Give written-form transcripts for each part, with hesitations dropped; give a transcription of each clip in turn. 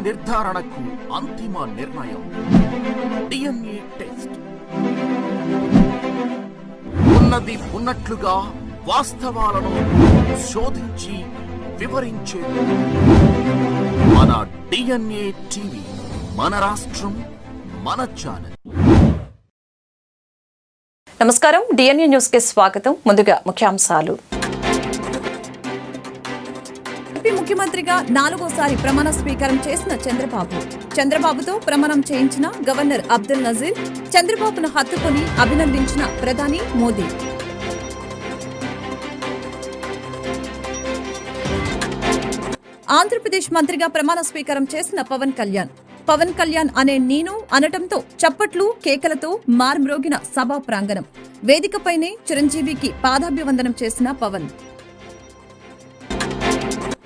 నిర్ధారణకు అంతిమ నిర్ణయం డిఎన్ఏ టెస్ట్. ఉన్నది ఉన్నట్లుగా వాస్తవాలను శోధించి వివరించేది మన డిఎన్ఏ టీవీ. మన రాష్ట్రం, మన ఛానల్. నమస్కారం, డిఎన్ఏ న్యూస్ కి స్వాగతం. ముందుగా ముఖ్యాంశాలు. ఏపీ ముఖ్యమంత్రిగా 4వసారి ప్రమాణ స్వీకారం చేసిన చంద్రబాబుతో ప్రమాణం చేయించిన గవర్నర్ అబ్దుల్ నజీర్, చంద్రబాబును హత్తుకొని అభినందించిన ప్రధాని మోదీ. ఆంధ్రప్రదేశ్ మంత్రిగా ప్రమాణ స్వీకారం చేసిన పవన్ కళ్యాణ్ అనే నేను అనటంతో చప్పట్లు కేకలతో మార్మ్రోగిన సభా ప్రాంగణం. వేదికపైనే చిరంజీవికి పాదాభివందనం చేసిన పవన్.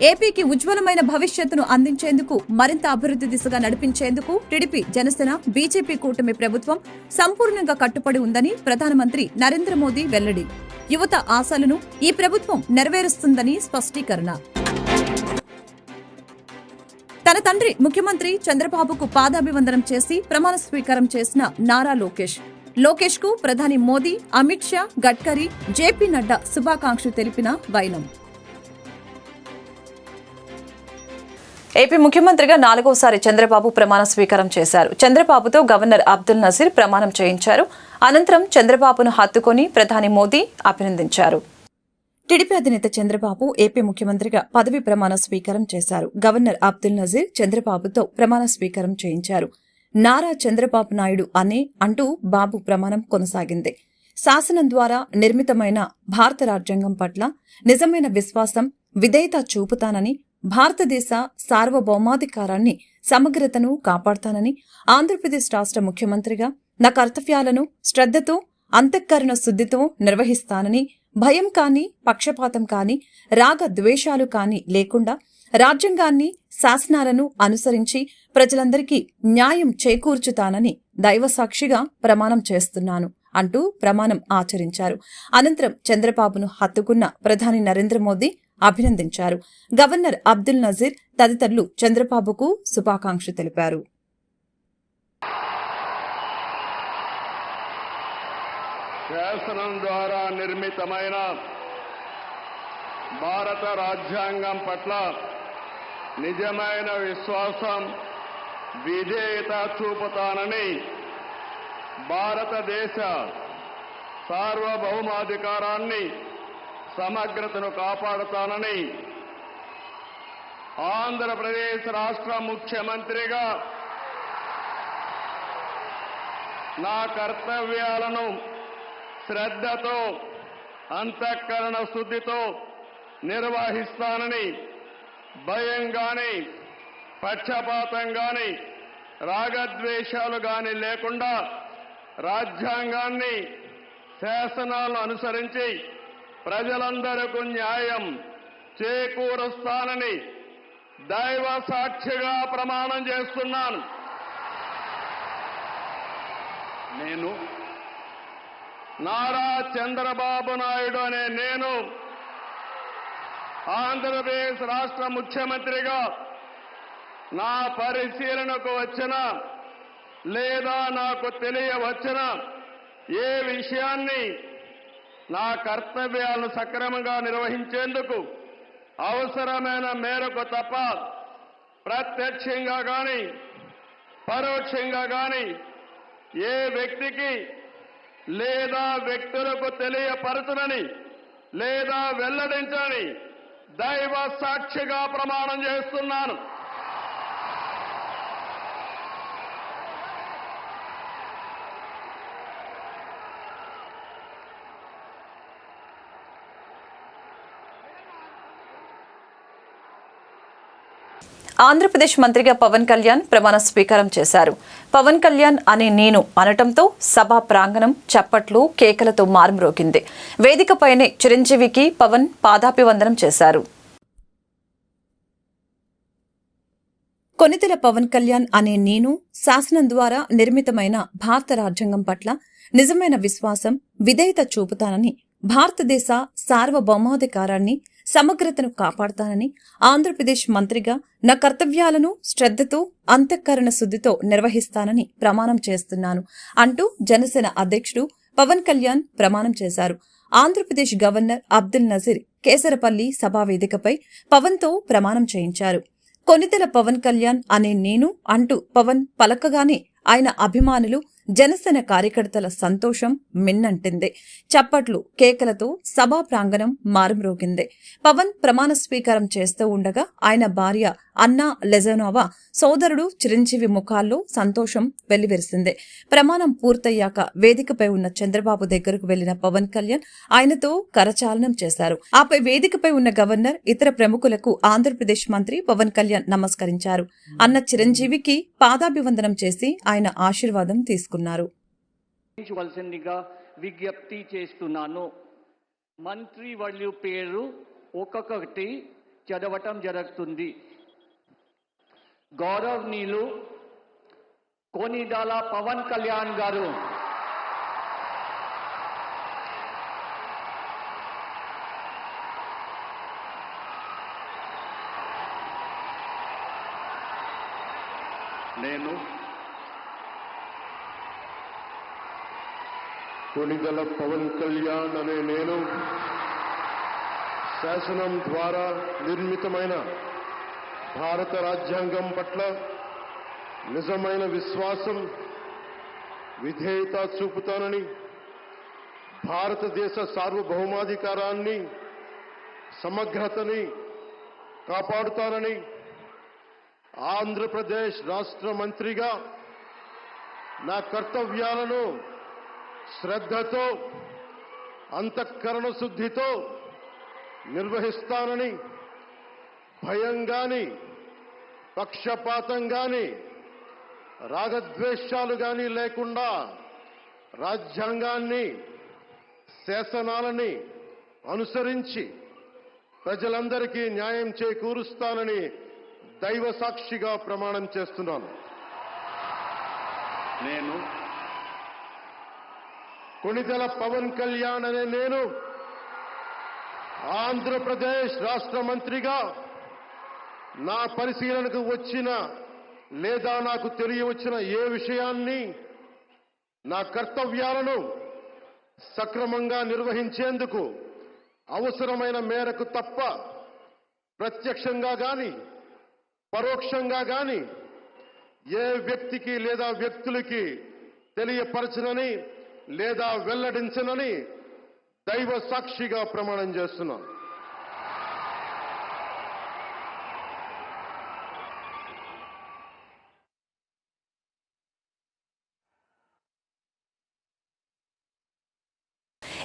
ఏపీకి ఉజ్వలమైన భవిష్యత్తును అందించేందుకు, మరింత అభివృద్ధి దిశగా నడిపించేందుకు టీడీపీ, జనసేన, బీజేపీ కూటమి ప్రభుత్వం సంపూర్ణంగా కట్టుబడి ఉందని ప్రధానమంత్రి నరేంద్ర మోదీ వెల్లడి. యువత ఆశలను ఈ ప్రభుత్వం నెరవేరుస్తుందని స్పష్టీకరణ. తన తండ్రి ముఖ్యమంత్రి చంద్రబాబుకు పాదాభివందనం చేసి ప్రమాణ స్వీకారం చేసిన నారా లోకేష్ కు ప్రధాని మోదీ, అమిత్ షా, గడ్కరీ, జేపీ నడ్డా శుభాకాంక్షలు తెలిపిన వైనం. ఏపీ ముఖ్యమంత్రిగా 4వసారి చంద్రబాబు ప్రమాణ స్వీకారం చేశారు. చంద్రబాబుతో గవర్నర్ అబ్దుల్ నజీర్ ప్రమాణం చేయించారు. అనంతరం చంద్రబాబును హత్తుకొని ప్రధాని మోదీ అభినందించారు. టీడీపీ అధినేత చంద్రబాబు ఏపీ ముఖ్యమంత్రిగా పదవి ప్రమాణ స్వీకారం చేశారు. గవర్నర్ అబ్దుల్ నజీర్ చంద్రబాబుతో ప్రమాణ స్వీకారం చేయించారు. నారా చంద్రబాబు నాయుడు అంటూ బాబు ప్రమాణం కొనసాగింది. శాసనం ద్వారా నిర్మితమైన భారత రాజ్యాంగం పట్ల నిజమైన విశ్వాసం, విధేయత చూపుతానని, భారతదేశ సార్వభౌమాధికారాన్ని, సమగ్రతను కాపాడతానని, ఆంధ్రప్రదేశ్ రాష్ట్ర ముఖ్యమంత్రిగా నా కర్తవ్యాలను శ్రద్ధతో, అంతఃకరణ శుద్ధితో నిర్వహిస్తానని, భయం కాని, పక్షపాతం కాని, రాగ ద్వేషాలు కాని లేకుండా రాజ్యాంగాన్ని, శాసనాలను అనుసరించి ప్రజలందరికీ న్యాయం చేకూర్చుతానని దైవసాక్షిగా ప్రమాణం చేస్తున్నాను అంటూ ప్రమాణం ఆచరించారు. అనంతరం చంద్రబాబును హత్తుకున్న ప్రధాని నరేంద్ర మోదీ అభినందించారు. గవర్నర్ అబ్దుల్ నజీర్ తదితరులు చంద్రబాబుకు శుభాకాంక్షలు తెలిపారు. శాసనం ద్వారా నిర్మితమైన భారత రాజ్యాంగం పట్ల నిజమైన విశ్వాసం, విధేయత చూపుతానని, భారతదేశ సార్వభౌమాధికారాన్ని, సమగ్రతను కాపాడుతానని, ఆంధ్రప్రదేశ్ రాష్ట్ర ముఖ్యమంత్రిగా నా కర్తవ్యాలను శ్రద్ధతో, అంతఃకరణ శుద్ధితో నిర్వహిస్తానని, భయం గాని, పక్షపాతం గాని, రాగద్వేషాలు గాని లేకుండా రాజ్యాంగాన్ని, శాసనాలను అనుసరించి ప్రజలందరికీ న్యాయం చేకూరుస్తానని దైవ సాక్షిగా ప్రమాణం చేస్తున్నాను. నేను నారా చంద్రబాబు నాయుడు అనే నేను ఆంధ్రప్రదేశ్ రాష్ట్ర ముఖ్యమంత్రిగా నా పరిశీలనకు వచ్చిన లేదా నాకు తెలియవచ్చిన ఏ విషయాన్ని నా కర్తవ్యాలను సక్రమంగా నిర్వహించేందుకు అవసరమైన మేరకు తప్ప ప్రత్యక్షంగా గాని, పరోక్షంగా గాని ఏ వ్యక్తికి లేదా వ్యక్తులకు తెలియపరచునని లేదా వెల్లడించని దైవ సాక్షిగా ప్రమాణం చేస్తున్నాను. ఆంధ్రప్రదేశ్ మంత్రిగా పవన్ కళ్యాణ్ ప్రమాణ స్వీకారం చేశారు. పవన్ కళ్యాణ్ అనే నేను అనటంతో సభా ప్రాంగణం చప్పట్లు, కేకలతో మార్మ్రోగింది. వేదికపైనే చిరంజీవికి పవన్ పాదాభివందనం చేశారు. కొనితెల పవన్ కళ్యాణ్ అనే నేను శాసనం ద్వారా నిర్మితమైన భారత రాజ్యాంగం పట్ల నిజమైన విశ్వాసం, విధేయత చూపుతానని, భారతదేశ సార్వభౌమాధికారాన్ని, సమగ్రతను కాపాడతానని, ఆంధ్రప్రదేశ్ మంత్రిగా నా కర్తవ్యాలను శ్రద్ధతో, అంతఃకరణ శుద్ధితో నిర్వహిస్తానని ప్రమాణం చేస్తున్నాను అంటూ జనసేన అధ్యక్షుడు పవన్ కళ్యాణ్ ప్రమాణం చేశారు. ఆంధ్రప్రదేశ్ గవర్నర్ అబ్దుల్ నజీర్ కేసరపల్లి సభా వేదికపై పవన్తో ప్రమాణం చేయించారు. కొనిదెల పవన్ కళ్యాణ్ అనే నేను అంటూ పవన్ పలకగానే ఆయన అభిమానులు, జనసేన కార్యకర్తల సంతోషం మిన్నంటింది. చప్పట్లు, కేకలతో సభా ప్రాంగణం మారుమ్రోగింది. పవన్ ప్రమాణ స్వీకారం చేస్తూ ఉండగా ఆయన భార్య అన్నా లెజనోవా, సోదరుడు చిరంజీవి ముఖాల్లో సంతోషం వెల్లివిరిసింది. ప్రమాణం పూర్తయ్యాక వేదికపై ఉన్న చంద్రబాబు దగ్గరకు వెళ్లిన పవన్ కళ్యాణ్ ఆయనతో కరచాలనం చేశారు. ఆపై వేదికపై ఉన్న గవర్నర్, ఇతర ప్రముఖులకు ఆంధ్రప్రదేశ్ మంత్రి పవన్ కళ్యాణ్ నమస్కరించారు. అన్న చిరంజీవికి పాదాభివందనం చేసి ఆయన ఆశీర్వాదం తీసుకున్నారు. విజ్ఞప్తి చేస్తున్నాను. మంత్రి వర్యుల పేరు ఒక్కొక్కటి చదవటం జరుగుతుంది. గౌరవనీయులు కొనిదెల పవన్ కళ్యాణ్ గారు, నేను కొనిదెల పవన్ కళ్యాణ్ అనే నేను శాసనం ద్వారా నిర్మితమైన భారత రాజ్యాంగం పట్ల నిజమైన విశ్వాసం, విధేయత చూపుతానని, భారతదేశ సార్వభౌమాధికారాన్ని, సమగ్రతని కాపాడుతానని, ఆంధ్రప్రదేశ్ రాష్ట్ర మంత్రిగా నా కర్తవ్యాలను శ్రద్ధతో, అంతఃకరణ శుద్ధితో నిర్వహిస్తానని, భయం గాని, పక్షపాతం గాని, రాగద్వేషాలు గాని లేకుండా రాజ్యాంగాన్ని, శాసనాలని అనుసరించి ప్రజలందరికీ న్యాయం చేకూరుస్తానని దైవ సాక్షిగా ప్రమాణం చేస్తున్నాను. నేను కొనిదెల పవన్ కళ్యాణ్ అనే నేను ఆంధ్రప్రదేశ్ రాష్ట్ర మంత్రిగా నా పరిశీలనకు వచ్చిన లేదా నాకు తెలియవచ్చిన ఏ విషయాన్ని, నా కర్తవ్యాలను సక్రమంగా నిర్వహించేందుకు అవసరమైన మేరకు తప్ప ప్రత్యక్షంగా గాని పరోక్షంగా గాని ఏ వ్యక్తికి లేదా వ్యక్తులకి తెలియపరచనని లేదా వెల్లడించనని దైవ సాక్షిగా ప్రమాణం చేస్తున్నాను.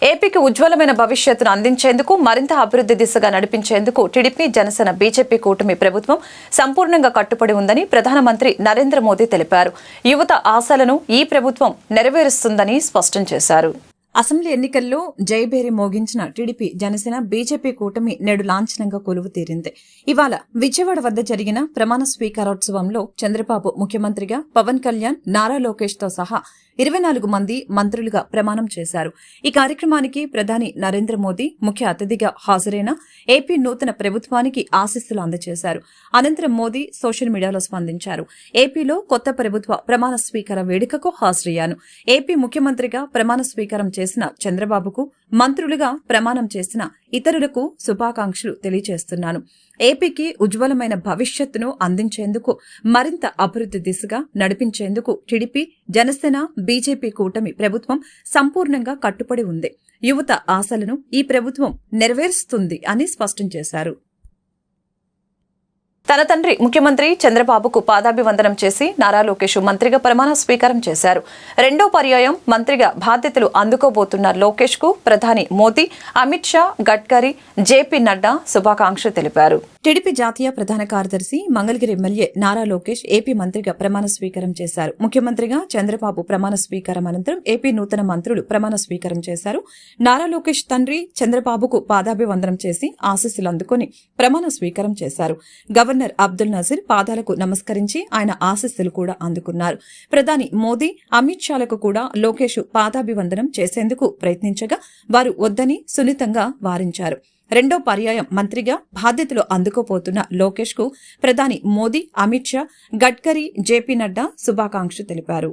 ఏపీకి ఉజ్వలమైన భవిష్యత్తును అందించేందుకు, మరింత అభివృద్ధి దిశగా నడిపించేందుకు టీడీపీ, జనసేన, బీజేపీ కూటమి ప్రభుత్వం సంపూర్ణంగా కట్టుబడి ఉందని ప్రధానమంత్రి నరేంద్ర మోదీ తెలిపారు. యువత ఆశలను ఈ ప్రభుత్వం నెరవేరుస్తుందని స్పష్టం చేశారు. అసెంబ్లీ ఎన్నికల్లో జయభేరి మోగించిన టీడీపీ, జనసేన, బీజేపీ కూటమి నేడు లాంఛనంగా కొలువు తీరింది. ఇవాళ విజయవాడ వద్ద జరిగిన ప్రమాణ స్వీకారోత్సవంలో చంద్రబాబు ముఖ్యమంత్రిగా, పవన్ కళ్యాణ్, నారా లోకేష్ తో సహా 24 మంది మంత్రులుగా ప్రమాణం చేశారు. ఈ కార్యక్రమానికి ప్రధాని నరేంద్ర మోదీ ముఖ్య అతిథిగా హాజరైన ఏపీ నూతన ప్రభుత్వానికి ఆశీస్సులు అందజేశారు. అనంతరం మోదీ సోషల్ మీడియాలో స్పందించారు. ఏపీలో కొత్త ప్రభుత్వ ప్రమాణ స్వీకార వేడుకకు హాజరయ్యాను. ఏపీ ముఖ్యమంత్రిగా ప్రమాణ స్వీకారం చేసిన చంద్రబాబుకు, మంత్రులుగా ప్రమాణం చేసిన ఇతరులకు శుభాకాంక్షలు తెలియజేస్తున్నాను. ఏపీకి ఉజ్వలమైన భవిష్యత్తును అందించేందుకు, మరింత అభివృద్ధి దిశగా నడిపించేందుకు టీడీపీ, జనసేన, బీజేపీ కూటమి ప్రభుత్వం సంపూర్ణంగా కట్టుబడి ఉంది. యువత ఆశలను ఈ ప్రభుత్వం నెరవేరుస్తుంది అని స్పష్టం చేశారు. తన తండ్రి ముఖ్యమంత్రి చంద్రబాబుకు పాదాభివందనం చేసి నారా లోకేష్ మంత్రిగా ప్రమాణ స్వీకారం చేశారు. రెండో పర్యాయం మంత్రిగా బాధ్యతలు అందుకోబోతున్న లోకేష్ కు ప్రధాని మోదీ, అమిత్ షా, గడ్కరీ, జేపీ నడ్డా శుభాకాంక్షలు తెలిపారు. టీడీపీ జాతీయ ప్రధాన కార్యదర్శి, మంగళగిరి ఎమ్మెల్యే నారా లోకేష్ ఏపీ మంత్రిగా ప్రమాణ స్వీకారం చేశారు. ముఖ్యమంత్రిగా చంద్రబాబు ప్రమాణ స్వీకారం అనంతరం ఏపీ నూతన మంత్రులు ప్రమాణ స్వీకారం చేశారు. నారా లోకేష్ తండ్రి చంద్రబాబుకు పాదాభివందనం చేసి ఆశీస్సులు అందుకుని ప్రమాణ స్వీకారం చేశారు. గవర్నర్ అబ్దుల్ నజీర్ పాదాలకు నమస్కరించి ఆయన ఆశీస్సులు కూడా అందుకున్నారు. ప్రధాని మోదీ, అమిత్ షాలకు కూడా లోకేష్ పాదాభివందనం చేసేందుకు ప్రయత్నించగా వారు వద్దని సున్నితంగా వారించారు. రెండో పర్యాయం మంత్రిగా బాధ్యతలు అందుకోబోతున్న లోకేష్ కు ప్రధాని మోదీ, అమిత్ షా, గడ్కరీ, జేపీ నడ్డా శుభాకాంక్షలు తెలిపారు.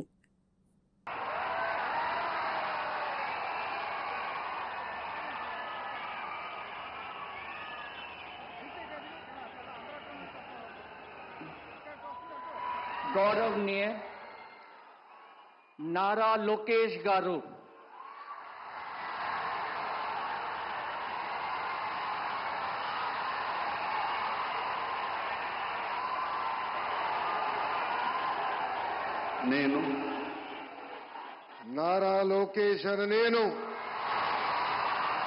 గౌరవనీయ నారా లోకేష్ గారు నేను నారా లోకేష్ అని నేను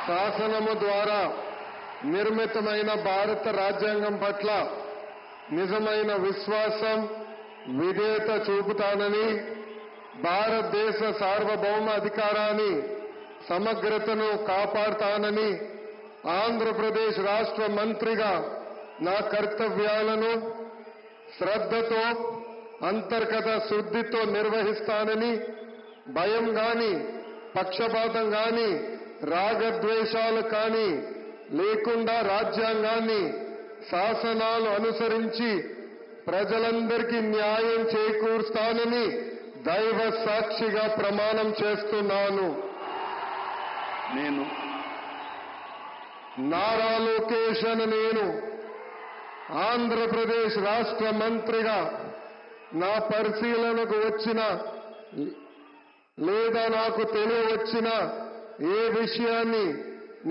శాసనము ద్వారా నిర్మితమైన భారత రాజ్యాంగం పట్ల నిజమైన విశ్వాసం, విధేయత చూపుతానని, భారతదేశ సార్వభౌమ అధికారాన్ని, సమగ్రతను కాపాడుతానని, ఆంధ్రప్రదేశ్ రాష్ట్ర మంత్రిగా నా కర్తవ్యాలను శ్రద్ధతో, అంతర్గత శుద్ధితో నిర్వహిస్తానని, భయం గాని, పక్షపాతం గాని, రాగద్వేషాలు కానీ లేకుండా రాజ్యాంగాన్ని, శాసనాలు అనుసరించి ప్రజలందరికీ న్యాయం చేకూరుస్తానని దైవ సాక్షిగా ప్రమాణం చేస్తున్నాను. నేను నారా లోకేష్ అని నేను ఆంధ్రప్రదేశ్ రాష్ట్ర మంత్రిగా నా పరిశీలనకు వచ్చిన లేదా నాకు తెలియవచ్చిన ఏ విషయాన్ని,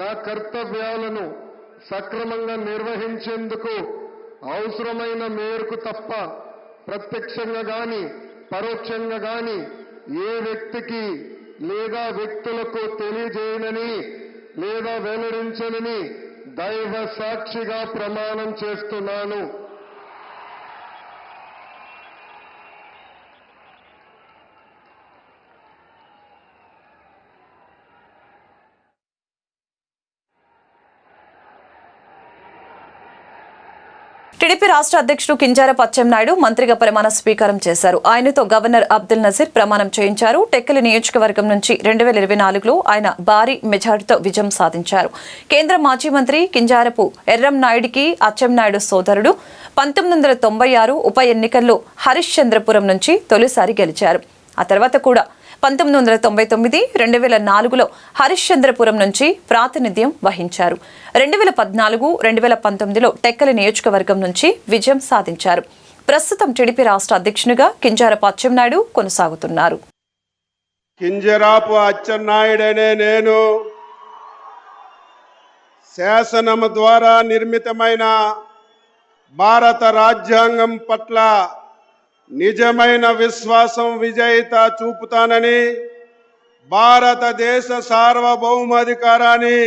నా కర్తవ్యాలను సక్రమంగా నిర్వహించేందుకు అవసరమైన మేరకు తప్ప ప్రత్యక్షంగా గాని పరోక్షంగా గాని ఏ వ్యక్తికి లేదా వ్యక్తులకు తెలియజేయనని లేదా వెల్లడించనని దైవ సాక్షిగా ప్రమాణం చేస్తున్నాను. టీడీపీ రాష్ట్ర అధ్యక్షుడు కింజారపు అచ్చెన్నాయుడు మంత్రిగా ప్రమాణ స్వీకారం చేశారు. ఆయనతో గవర్నర్ అబ్దుల్ నజీర్ ప్రమాణం చేయించారు. టెక్కలి నియోజకవర్గం నుంచి 2024లో ఆయన భారీ మెజార్టీతో విజయం సాధించారు. కేంద్ర మాజీ మంత్రి కింజారపు ఎర్రంనాయుడికి అచ్చెన్నాయుడు సోదరుడు 1996 ఉప ఎన్నికల్లో హరిశ్చంద్రపురం నుంచి తొలిసారి గెలిచారు. ఆ తర్వాత కూడా 1999, 2004లో హరిశ్చంద్రపురం నుంచి ప్రాతినిధ్యం వహించారు. 2014, 2019లో టెక్కలి నియోజకవర్గం నుంచి విజయం సాధించారు. ప్రస్తుతం టీడీపీ రాష్ట్ర అధ్యక్షునిగా కింజారపు అచ్చెన్నాయుడు కొనసాగుతున్నారు. కింజరాపు అచ్చెన్నాయుడనే నేను శాసనం ద్వారా నిర్మితమైన భారత రాజ్యాంగం పట్ల నిజమైన విశ్వాసం, విజేత చూపుతానని, భారతదేశ సార్వభౌమాధికారాన్ని,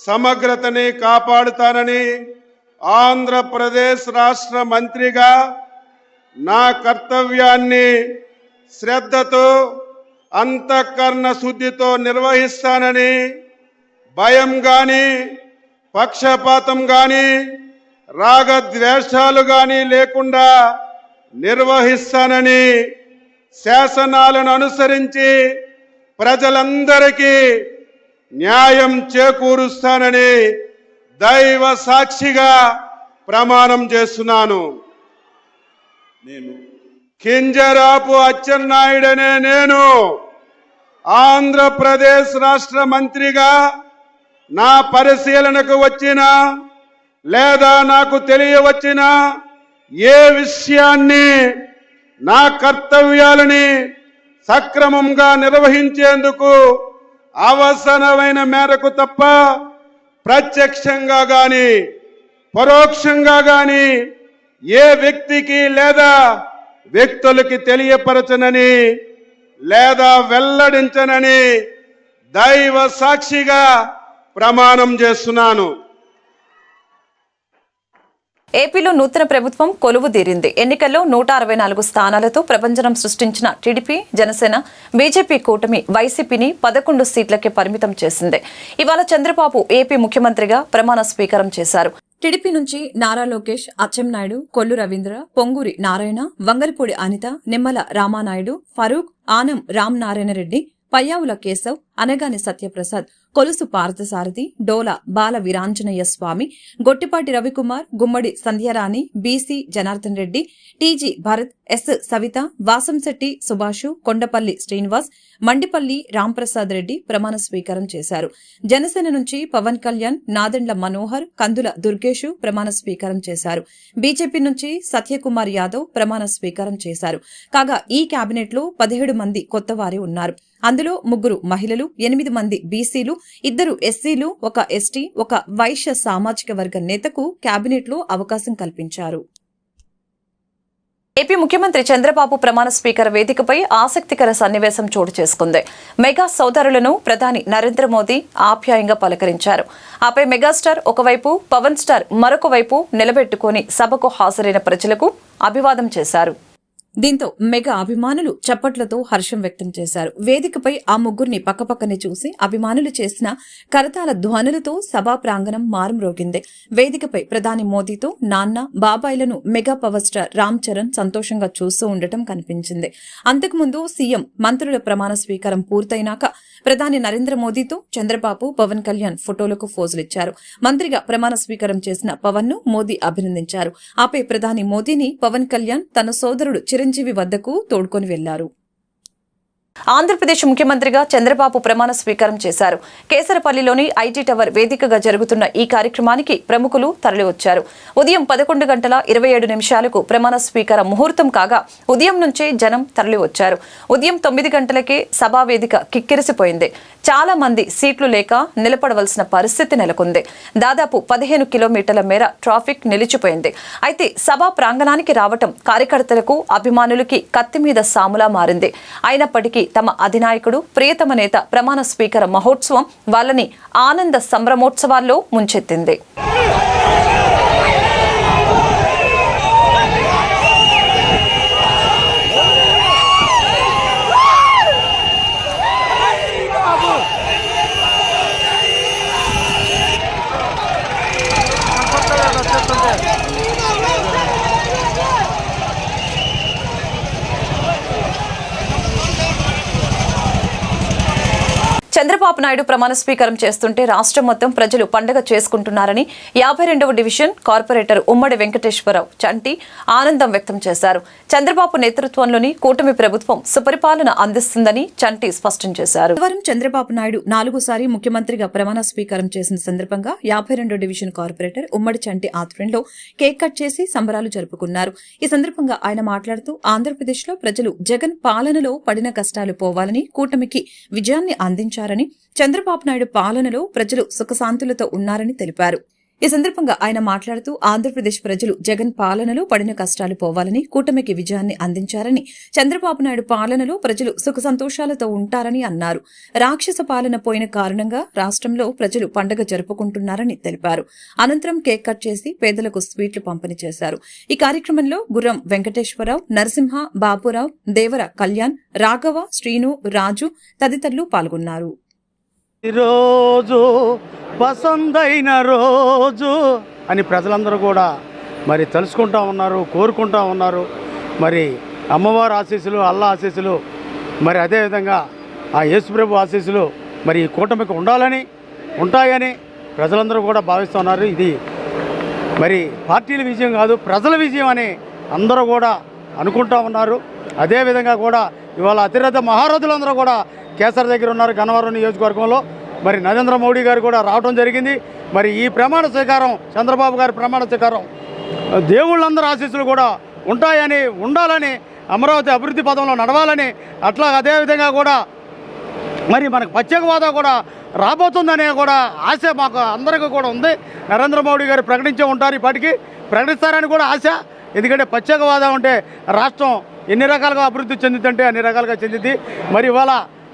సమగ్రతని కాపాడుతానని, ఆంధ్రప్రదేశ్ రాష్ట్ర మంత్రిగా నా కర్తవ్యాన్ని శ్రద్ధతో, అంతఃకరణ శుద్ధితో నిర్వహిస్తానని, భయం గాని, పక్షపాతం గాని, రాగద్వేషాలు గాని లేకుండా నిర్వహిస్తానని, శాసనాలను అనుసరించి ప్రజలందరికీ న్యాయం చేకూరుస్తానని దైవ సాక్షిగా ప్రమాణం చేస్తున్నాను. నేను కింజరాపు అచ్చెన్నాయుడనే నేను ఆంధ్రప్రదేశ్ రాష్ట్ర మంత్రిగా నా పరిశీలనకు వచ్చిన లేదా నాకు తెలియవచ్చిన ఏ విషయాన్ని, నా కర్తవ్యాలని సక్రమంగా నిర్వహించేందుకు అవసరమైన మేరకు తప్ప ప్రత్యక్షంగా గాని పరోక్షంగా గాని ఏ వ్యక్తికి లేదా వ్యక్తులకి తెలియపరచనని లేదా వెల్లడించనని దైవ సాక్షిగా ప్రమాణం చేస్తున్నాను. ఏపీలో నూతన ప్రభుత్వం కొలువుదీరింది. ఎన్నికల్లో 164 స్థానాలతో ప్రభంజనం సృష్టించిన టీడీపీ, జనసేన, బీజేపీ కూటమి వైసీపీని 11 సీట్లకే పరిమితం చేసింది. ఇవాళ చంద్రబాబు ఏపీ ముఖ్యమంత్రిగా ప్రమాణ స్వీకారం చేశారు. టీడీపీ నుంచి Nara Lokesh, Atchannaidu, Kollu Ravindra, Ponguru Narayana, Vangalapudi Anitha, Nimmala Ramanaidu, Farooq, Anam Ramanarayana Reddy, Payyavula Keshav, Anagani Satyaprasad, Kolusu Parthasarathy, Dola Bala Veeranjaneya Swamy, Gottipati Ravikumar, Gummadi Sandhyarani, BC Janardhan Reddy, TG Bharath, S Savitha, Vasamsetti Subhash, Kondapalli Srinivas, Mandipalli Ramprasad Reddy ప్రమాణ స్వీకారం చేశారు. జనసేన నుంచి పవన్ కళ్యాణ్, నాదెండ్ల మనోహర్, కందుల దుర్గేషు ప్రమాణ స్వీకారం చేశారు. బీజేపీ నుంచి సత్యకుమార్ యాదవ్ ప్రమాణ స్వీకారం చేశారు. కాగా ఈ కేబినెట్ లో 17 మంది కొత్తవారే ఉన్నారు. అందులో 3 మహిళలు, 8 మంది బీసీలు, 2 ఎస్సీలు, 1 ఎస్టీ, 1 వైశ్య సామాజిక వర్గ నేతకు కేబినెట్ లో అవకాశం కల్పించారు. ఏపీ ముఖ్యమంత్రి చంద్రబాబు ప్రమాణ స్వీకార వేదికపై ఆసక్తికర సన్నివేశం చోటు చేసుకుంది. మెగా సోదరులను ప్రధాని నరేంద్ర మోదీ ఆప్యాయంగా పలకరించారు. ఆపై మెగాస్టార్ ఒకవైపు, పవన్ స్టార్ మరొక వైపు నిలబెట్టుకుని సభకు హాజరైన ప్రజలకు అభివాదం చేశారు. దీంతో మెగా అభిమానులు చప్పట్లతో హర్షం వ్యక్తం చేశారు. వేదికపై ఆ ముగ్గురిని పక్కపక్కనే చూసి అభిమానులు చేసిన కరతాళ ధ్వనులతో సభా ప్రాంగణం మారుమ్రోగింది. వేదికపై ప్రధాని మోదీతో నాన్న, బాబాయిలను mega power star Ram Charan సంతోషంగా చూస్తూ ఉండటం కనిపించింది. అంతకుముందు సీఎం, మంత్రుల ప్రమాణ స్వీకారం పూర్తయినాక ప్రధాని నరేంద్ర మోదీతో చంద్రబాబు, పవన్ కళ్యాణ్ ఫోటోలకు ఫోజులిచ్చారు. మంత్రిగా ప్రమాణ స్వీకారం చేసిన పవన్ ను మోదీ అభినందించారు. ఆపై ప్రధాని మోదీని పవన్ కళ్యాణ్ తన సోదరుడు చిరంజీవి వద్దకు తోడ్కొని వెళ్లారు. ఆంధ్రప్రదేశ్ ముఖ్యమంత్రిగా చంద్రబాబు ప్రమాణ స్వీకారం చేశారు. కేసరపల్లిలోని ఐటీ టవర్ వేదికగా జరుగుతున్న ఈ కార్యక్రమానికి ప్రముఖులు తరలివచ్చారు. ఉదయం 11:27 ప్రమాణ స్వీకార ముహూర్తం కాగా ఉదయం నుంచే జనం తరలివచ్చారు. ఉదయం 9 గంటలకే సభా వేదిక కిక్కిరిసిపోయింది. చాలా మంది సీట్లు లేక నిలబడవలసిన పరిస్థితి నెలకొంది. దాదాపు 15 కిలోమీటర్ల మేర ట్రాఫిక్ నిలిచిపోయింది. అయితే సభా ప్రాంగణానికి రావటం కార్యకర్తలకు, అభిమానులకి కత్తి మీద సాములా మారింది. అయినప్పటికీ తమ అధినాయకుడు, ప్రియతమ నేత ప్రమాణ స్వీకార మహోత్సవం వాళ్ళని ఆనంద సంభ్రమోత్సవాల్లో ముంచెత్తింది. చంద్రబాబు నాయుడు ప్రమాణ స్వీకారం చేస్తుంటే రాష్ట్రం మొత్తం ప్రజలు పండుగ చేసుకుంటున్నారని 52వ డివిజన్ కార్పొరేటర్ ఉమ్మడి వెంకటేశ్వరరావు చంటి ఆనందం వ్యక్తం చేశారు. చంద్రబాబు నేతృత్వంలోని కూటమి ప్రభుత్వం సుపరిపాలన అందిస్తుందని చంటి స్పష్టం చేశారు. బుధవారం చంద్రబాబు నాయుడు 4సారి ముఖ్యమంత్రిగా ప్రమాణ స్వీకారం చేసిన సందర్భంగా 52వ డివిజన్ కార్పొరేటర్ ఉమ్మడి చంటి ఆధ్వర్యంలో కేక్ కట్ చేసి సంబరాలు జరుపుకున్నారు. ఈ సందర్భంగా ఆయన మాట్లాడుతూ ఆంధ్రప్రదేశ్లో ప్రజలు జగన్ పాలనలో పడిన కష్టాలు పోవాలని, కూటమికి విజయాన్ని అందించారని, చంద్రబాబు నాయుడు పాలనలో ప్రజలు సుఖశాంతులతో ఉన్నారని తెలిపారు. ఈ సందర్భంగా ఆయన మాట్లాడుతూ ఆంధ్రప్రదేశ్ ప్రజలు జగన్ పాలనలో పడిన కష్టాలు పోవాలని, కూటమికి విజయాన్ని అందించారని, చంద్రబాబు నాయుడు పాలనలో ప్రజలు సుఖ సంతోషాలతో ఉంటారని అన్నారు. రాక్షస పాలన పోయిన కారణంగా రాష్ట్రంలో ప్రజలు పండుగ జరుపుకుంటున్నారని తెలిపారు. అనంతరం కేక్ కట్ చేసి పేదలకు స్వీట్లు పంపిణీ చేశారు. ఈ కార్యక్రమంలో గుర్రం వెంకటేశ్వరరావు, నరసింహ, బాబురావు, దేవర కళ్యాణ్, రాఘవ, శ్రీను, రాజు తదితరులు పాల్గొన్నారు. ఈరోజు పసందైన రోజు అని ప్రజలందరూ కూడా మరి తెలుసుకుంటా ఉన్నారు, కోరుకుంటా ఉన్నారు. మరి అమ్మవారి ఆశీస్సులు, అల్లా ఆశీస్సులు, మరి అదేవిధంగా ఆ యేసుప్రభు ఆశీస్సులు మరి ఈ కూటమికి ఉంటాయని ప్రజలందరూ కూడా భావిస్తున్నారు. ఇది మరి పార్టీల విజయం కాదు, ప్రజల విజయం అని అందరూ కూడా అనుకుంటా ఉన్నారు. అదేవిధంగా కూడా ఇవాళ అతిరథ మహారథులందరూ కూడా కేసర్ దగ్గర ఉన్నారు. గన్నవరం నియోజకవర్గంలో మరి నరేంద్ర మోడీ గారు కూడా రావడం జరిగింది. మరి ఈ ప్రమాణ స్వీకారం, చంద్రబాబు గారి ప్రమాణ స్వీకారం దేవుళ్ళందరూ ఆశీస్సులు కూడా ఉండాలని, అమరావతి అభివృద్ధి పదంలో నడవాలని, అట్లా అదేవిధంగా కూడా మరి మనకు ప్రత్యేక హోదా కూడా రాబోతుందనే కూడా ఆశ మాకు అందరికీ కూడా ఉంది. నరేంద్ర మోడీ గారు ప్రకటించే ఉంటారు, ఇప్పటికీ ప్రకటిస్తారని కూడా ఆశ. ఎందుకంటే ప్రత్యేక హోదా ఉంటే రాష్ట్రం ఎన్ని రకాలుగా అభివృద్ధి చెందుతుంటే అన్ని రకాలుగా చెందింది. మరి ఇవాళ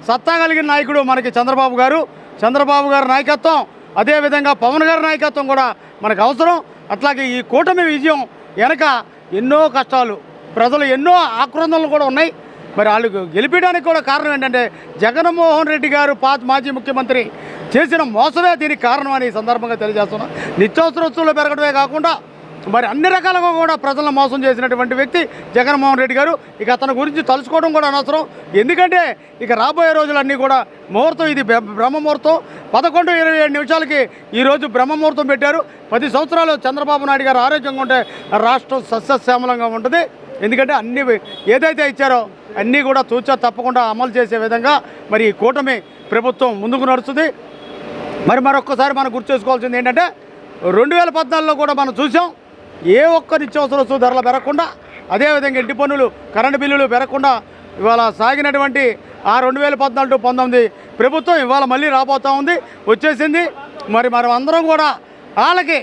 సత్తా కలిగిన నాయకుడు మనకి చంద్రబాబు గారి నాయకత్వం, అదేవిధంగా పవన్ గారి నాయకత్వం కూడా మనకు అవసరం. అట్లాగే ఈ కూటమి విజయం వెనక ఎన్నో కష్టాలు, ప్రజలు ఎన్నో ఆక్రందనలు కూడా ఉన్నాయి. మరి వాళ్ళు గెలిపించడానికి కూడా కారణం ఏంటంటే జగన్మోహన్ రెడ్డి గారు మాజీ ముఖ్యమంత్రి చేసిన మోసమే దీనికి కారణం అని ఈ సందర్భంగా తెలియజేస్తున్నాం. నిత్యావసర వస్తువులు పెరగడమే కాకుండా మరి అన్ని రకాలుగా కూడా ప్రజలను మోసం చేసినటువంటి వ్యక్తి జగన్మోహన్ రెడ్డి గారు. ఇక అతని గురించి తలుచుకోవడం కూడా అనవసరం. ఎందుకంటే ఇక రాబోయే రోజులన్నీ కూడా ముహూర్తం, ఇది బ్రహ్మముహూర్తం. 11:27 ఈరోజు బ్రహ్మముహూర్తం పెట్టారు. 10 సంవత్సరాలు చంద్రబాబు నాయుడు గారు ఆరోగ్యంగా ఉంటే రాష్ట్రం సస్యశ్యామలంగా ఉంటుంది. ఎందుకంటే అన్ని ఏదైతే ఇచ్చారో అన్నీ కూడా తూచా తప్పకుండా అమలు చేసే విధంగా మరి ఈ కూటమి ప్రభుత్వం ముందుకు నడుస్తుంది. మరి మరొక్కసారి మనం గుర్తు చేసుకోవాల్సింది ఏంటంటే 2014లో కూడా మనం చూసాం, ఏ ఒక్క నిత్యావసర వస్తువు ధరలు పెరగకుండా, అదేవిధంగా ఇంటి పన్నులు, కరెంటు బిల్లులు పెరగకుండా ఇవాళ సాగినటువంటి ఆ 2014-19 ప్రభుత్వం ఇవాళ మళ్ళీ రాబోతూ ఉంది, వచ్చేసింది. మరి మనం అందరం కూడా వాళ్ళకి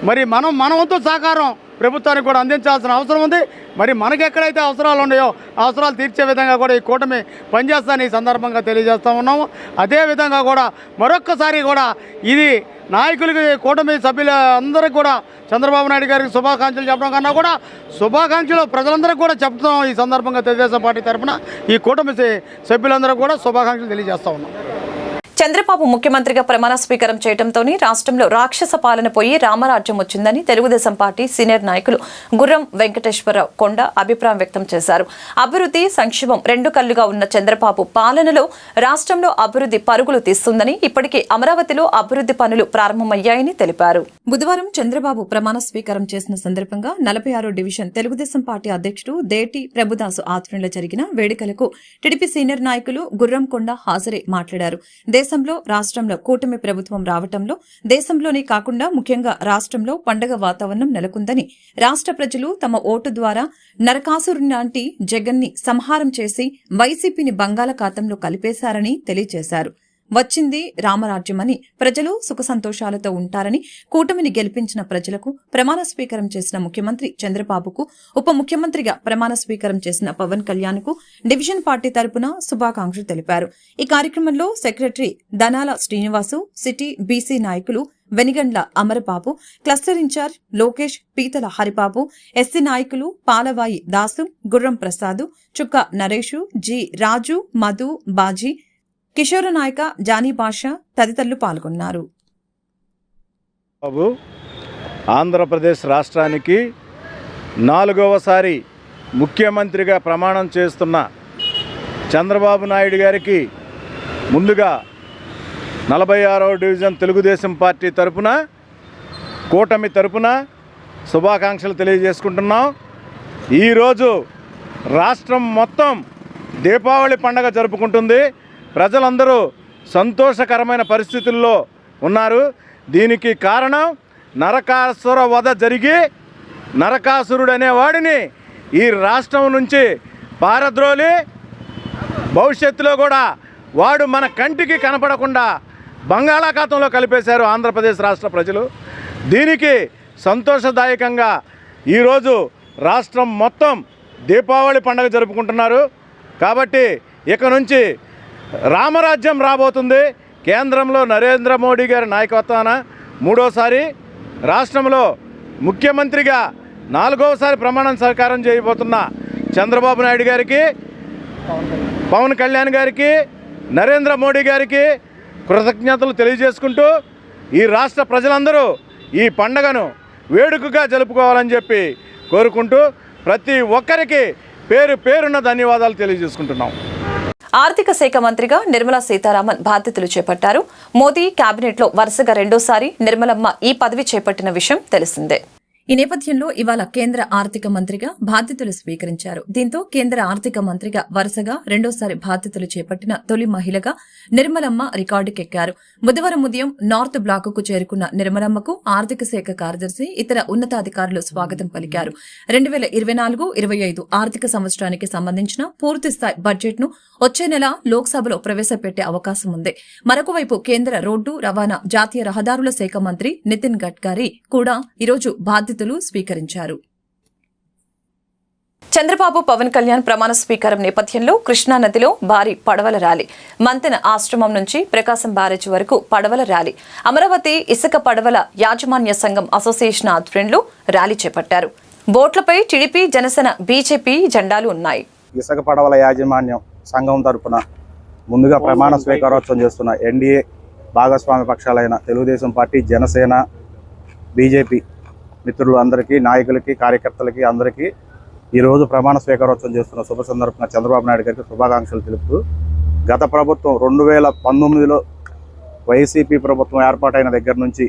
మరి మన వంతు సహకారం ప్రభుత్వానికి కూడా అందించాల్సిన అవసరం ఉంది. మరి మనకి ఎక్కడైతే అవసరాలు ఉన్నాయో అవసరాలు తీర్చే విధంగా కూడా ఈ కూటమి పనిచేస్తానని ఈ సందర్భంగా తెలియజేస్తూ ఉన్నాము. అదేవిధంగా కూడా మరొక్కసారి కూడా ఇది నాయకులకి, కూటమి సభ్యులు అందరికీ కూడా చంద్రబాబు నాయుడు గారికి శుభాకాంక్షలు చెప్పడం కన్నా కూడా శుభాకాంక్షలు ప్రజలందరికీ కూడా చెప్తాం. ఈ సందర్భంగా తెలుగుదేశం పార్టీ తరఫున ఈ కూటమి సభ్యులందరూ కూడా శుభాకాంక్షలు తెలియజేస్తూ ఉన్నాం. చంద్రబాబు ముఖ్యమంత్రిగా ప్రమాణ స్వీకారం చేయడంతోనే రాష్ట్రంలో రాక్షస పాలన పోయి రామరాజ్యం వచ్చిందని తెలుగుదేశం పార్టీ సీనియర్ నాయకులు గుర్రం వెంకటేశ్వరరావు కొండ అభిప్రాయం వ్యక్తం చేశారు. అభివృద్ధి, సంక్షేమం రెండు కళ్లుగా ఉన్న చంద్రబాబు పాలనలో రాష్ట్రంలో అభివృద్ధి పరుగులు తీస్తుందని, ఇప్పటికే అమరావతిలో అభివృద్ధి పనులు ప్రారంభమయ్యాయని తెలిపారు. బుధవారం చంద్రబాబు ప్రమాణ స్వీకారం చేసిన సందర్భంగా 46వ డివిజన్ తెలుగుదేశం పార్టీ అధ్యక్షుడు దేటి ప్రభుదాసు ఆధ్వర్యంలో జరిగిన వేడుకలకు టీడీపీ సీనియర్ నాయకులు గుర్రం కొండ హాజరై మాట్లాడారు. దేశంలో, రాష్ట్రంలో కూటమి ప్రభుత్వం రావటంలో దేశంలోనే కాకుండా ముఖ్యంగా రాష్ట్రంలో పండగ వాతావరణం నెలకొందని, రాష్ట్ర ప్రజలు తమ ఓటు ద్వారా నరకాసురుని లాంటి జగన్ని సంహారం చేసి వైసీపీని బంగాళాఖాతంలో కలిపేశారని తెలియజేశారు. వచ్చింది రామరాజ్యమని, ప్రజలు సుఖ సంతోషాలతో ఉంటారని, కూటమిని గెలిపించిన ప్రజలకు ప్రమాణ స్వీకారం చేసిన ముఖ్యమంత్రి చంద్రబాబుకు, ఉప ముఖ్యమంత్రిగా ప్రమాణ స్వీకారం చేసిన పవన్ కళ్యాణ్ కు డివిజన్ పార్టీ తరపున శుభాకాంక్షలు తెలిపారు. ఈ కార్యక్రమంలో secretary Danala Srinivasu, city BC నాయకులు వెనిగండ్ల అమరబాబు, క్లస్టర్ ఇన్ఛార్జ్ లోకేష్, పీతల హరిబాబు, ఎస్సీ నాయకులు పాలవాయి దాసు, గుర్రం ప్రసాద్, చుక్క నరేషు, జి రాజు, మధు, బాజీ, కిషోర నాయక, జానీ బాషా తదితరులు పాల్గొన్నారు. బాబు ఆంధ్రప్రదేశ్ రాష్ట్రానికి 4వసారి ముఖ్యమంత్రిగా ప్రమాణం చేస్తున్న చంద్రబాబు నాయుడు గారికి ముందుగా 46వ డివిజన్ తెలుగుదేశం పార్టీ తరపున, కూటమి తరపున శుభాకాంక్షలు తెలియజేసుకుంటున్నాం. ఈరోజు రాష్ట్రం మొత్తం దీపావళి పండగ జరుపుకుంటుంది. ప్రజలందరూ సంతోషకరమైన పరిస్థితుల్లో ఉన్నారు. దీనికి కారణం నరకాసుర వధ జరిగి నరకాసురుడు అనేవాడిని ఈ రాష్ట్రం నుంచి పారద్రోలి భవిష్యత్తులో కూడా వాడు మన కంటికి కనపడకుండా బంగాళాఖాతంలో కలిపేశారు ఆంధ్రప్రదేశ్ రాష్ట్ర ప్రజలు. దీనికి సంతోషదాయకంగా ఈరోజు రాష్ట్రం మొత్తం దీపావళి పండుగ జరుపుకుంటున్నారు. కాబట్టి ఇక నుంచి రామరాజ్యం రాబోతుంది. కేంద్రంలో నరేంద్ర మోడీ గారి నాయకత్వాన 3వసారి, రాష్ట్రంలో ముఖ్యమంత్రిగా 4వసారి ప్రమాణం స్వీకారం చేయబోతున్న చంద్రబాబు నాయుడు గారికి, పవన్ కళ్యాణ్ గారికి, నరేంద్ర మోడీ గారికి కృతజ్ఞతలు తెలియజేసుకుంటూ ఈ రాష్ట్ర ప్రజలందరూ ఈ పండగను వేడుకగా జరుపుకోవాలని చెప్పి కోరుకుంటూ ప్రతి ఒక్కరికి పేరు పేరున్న ధన్యవాదాలు తెలియజేసుకుంటున్నాం. ఆర్థిక శాఖ మంత్రిగా నిర్మలా సీతారామన్ బాధ్యతలు చేపట్టారు. మోదీ కేబినెట్లో వరుసగా రెండోసారి నిర్మలమ్మ ఈ పదవి చేపట్టిన విషయం తెలిసిందే. ఈ నేపథ్యంలో ఇవాళ కేంద్ర ఆర్థిక మంత్రిగా బాధ్యతలు స్వీకరించారు. దీంతో కేంద్ర ఆర్థిక మంత్రిగా వరుసగా రెండోసారి బాధ్యతలు చేపట్టిన తొలి మహిళగా నిర్మలమ్మ రికార్డుకెక్కారు. బుధవారం ఉదయం నార్త్ బ్లాక్ కు చేరుకున్న నిర్మలమ్మకు ఆర్థిక శాఖ కార్యదర్శి, ఇతర ఉన్నతాధికారులు స్వాగతం పలికారు. 2024-25 ఆర్థిక సంవత్సరానికి సంబంధించిన పూర్తిస్థాయి బడ్జెట్ ను వచ్చే నెల లోక్సభలో ప్రవేశపెట్టే అవకాశం ఉంది. మరొక వైపు కేంద్ర రోడ్డు రవాణా, జాతీయ రహదారుల శాఖ మంత్రి నితిన్ గడ్కరీ కూడా ఈరోజు బాధ్యతలు స్వీకరించారు. చంద్రబాబు, పవన్ కళ్యాణ్ ప్రమాణ స్వీకారం నేపథ్యంలో కృష్ణానదిలో భారీ పడవల ర్యాలీ, మంతెన ఆశ్రమం నుంచి ప్రకాశం బ్యారేజ్ వరకు పడవల ర్యాలీ, అమరావతి ఇసుక పడవల యాజమాన్య సంఘం అసోసియేషన్ ఆధ్వర్యంలో ర్యాలీ చేపట్టారు. బోట్లపై టీడీపీ, జనసేన, బీజేపీ జెండాలు ఉన్నాయి. ఇసుక పడవల యాజమాన్యం సంఘం తరపున ముందుగా ప్రమాణ స్వీకారోత్సవం చేస్తున్న ఎన్డీఏ భాగస్వామ్య పక్షాలైన తెలుగుదేశం పార్టీ, జనసేన, బీజేపీ మిత్రులు అందరికీ, నాయకులకి, కార్యకర్తలకి అందరికీ ఈరోజు ప్రమాణ స్వీకారోత్సవం చేస్తున్న శుభ సందర్భంగా చంద్రబాబు నాయుడు గారికి శుభాకాంక్షలు తెలుపుతూ, గత ప్రభుత్వం 2019లో వైసీపీ ప్రభుత్వం ఏర్పాటైన దగ్గర నుంచి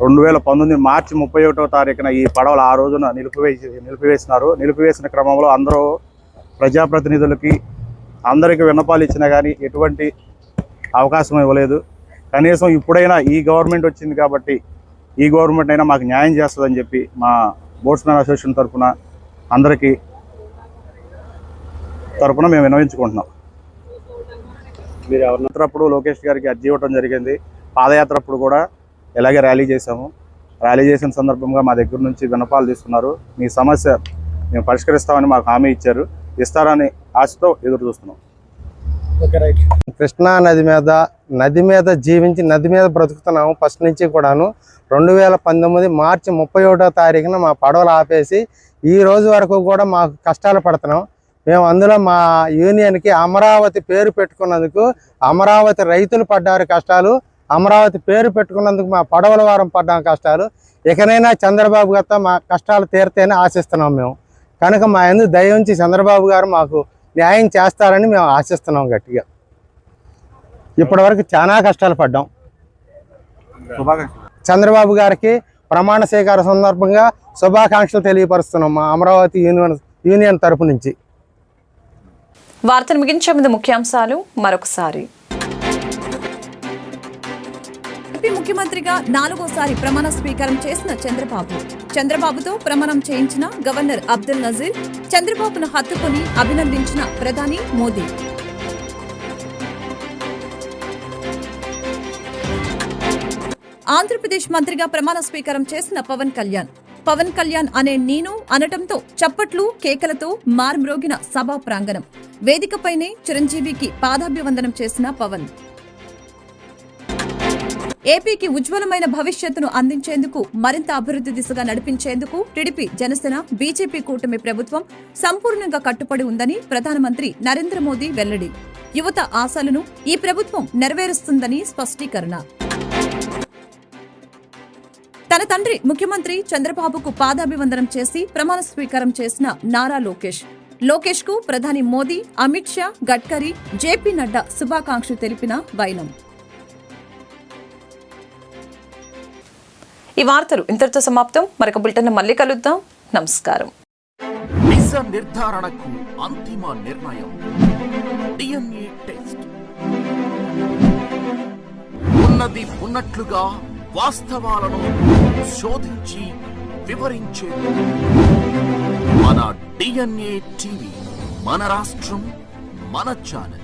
2019 మార్చి 31వ తారీఖున ఈ పడవలు ఆ రోజున నిలిపివేసినారు. నిలిపివేసిన క్రమంలో అందరూ ప్రజాప్రతినిధులకి అందరికీ విన్నపాలు ఇచ్చినా కానీ ఎటువంటి అవకాశం ఇవ్వలేదు. కనీసం ఇప్పుడైనా ఈ గవర్నమెంట్ వచ్చింది కాబట్టి ఈ గవర్నమెంట్ అయినా మాకు న్యాయం చేస్తుందని చెప్పి మా బోట్స్మెన్ అసోసియేషన్ తరఫున మేము విన్నవించుకుంటున్నాం. మీరు ఎవరినప్పుడు లోకేష్ గారికి అర్జీ ఇవ్వడం జరిగింది. పాదయాత్ర అప్పుడు కూడా ఇలాగే ర్యాలీ చేశాము. ర్యాలీ చేసిన సందర్భంగా మా దగ్గర నుంచి విన్నపాలు తీసుకున్నారు. మీ సమస్య మేము పరిష్కరిస్తామని మాకు హామీ ఇచ్చారు. ఇస్తారని ఆశతో ఎదురు చూస్తున్నాం. కృష్ణా నది మీద జీవించి నది మీద బ్రతుకుతున్నాము ఫస్ట్ నుంచి కూడాను. 2019 మార్చి 31వ తారీఖున మా పడవలు ఆపేసి ఈ రోజు వరకు కూడా మాకు కష్టాలు పడుతున్నాం. మేము అందులో మా యూనియన్కి అమరావతి పేరు పెట్టుకున్నందుకు అమరావతి రైతులు పడ్డారు కష్టాలు, అమరావతి పేరు పెట్టుకున్నందుకు మా పడవల వారం పడ్డాం కష్టాలు. ఇకనైనా చంద్రబాబు గారితో మా కష్టాలు తీరితేనే ఆశిస్తున్నాం మేము. కనుక మా ఎందుకు దయ ఉంచి చంద్రబాబు గారు మాకు న్యాయం చేస్తారని మేము ఆశిస్తున్నాం గట్టిగా. ఇప్పటి వరకు చాలా కష్టాలు పడ్డాం. చంద్రబాబు గారికి ప్రమాణ స్వీకార సందర్భంగా శుభాకాంక్షలు తెలియపరుస్తున్నాం మా అమరావతి యూనియన్ తరపు నుంచి. వార్తను ముగించే ముందు ముఖ్యాంశాలు మరొకసారి. ఏపీ ముఖ్యమంత్రిగా 4వసారి ప్రమాణ స్వీకారం చేసిన చంద్రబాబుతో ప్రమాణం చేయించిన గవర్నర్ అబ్దుల్ నజీర్, చంద్రబాబును హత్తుకొని అభినందించిన ప్రధాని మోదీ. ఆంధ్రప్రదేశ్ మంత్రిగా ప్రమాణ స్వీకారం చేసిన పవన్ కళ్యాణ్ అనే నేను అనటంతో చప్పట్లు, కేకలతో మార్మ్రోగిన సభా ప్రాంగణం. వేదికపైనే చిరంజీవికి పాదాభివందనం చేసిన పవన్. ఏపీకి ఉజ్వలమైన భవిష్యత్తును అందించేందుకు, మరింత అభివృద్ధి దిశగా నడిపించేందుకు టీడీపీ, జనసేన, బీజేపీ కూటమి ప్రభుత్వం సంపూర్ణంగా కట్టుబడి ఉందని ప్రధానమంత్రి నరేంద్ర మోదీ వెల్లడి. యువత ఆశలను ఈ ప్రభుత్వం నెరవేరుస్తుందని స్పష్టీకరణ. తన తండ్రి ముఖ్యమంత్రి చంద్రబాబుకు పాదాభివందనం చేసి ప్రమాణ స్వీకారం చేసిన నారా లోకేష్ కు ప్రధాని మోదీ, అమిత్ షా, గడ్కరీ, జేపీ నడ్డా శుభాకాంక్షలు తెలిపిన వైనం. ఈ వార్తలు ఇంతటితో సమాప్తం. మరొక బులెటిన్ మళ్ళీ కలుద్దాం. నమస్కారం. నిజ నిర్ధారణకు అంతిమ నిర్ణయం DNA టెస్ట్. ఉన్నది ఉన్నట్లుగా వాస్తవాలను శోధించి వివరించే మన DNA టీవీ, మన రాష్ట్రం, మన ఛానల్.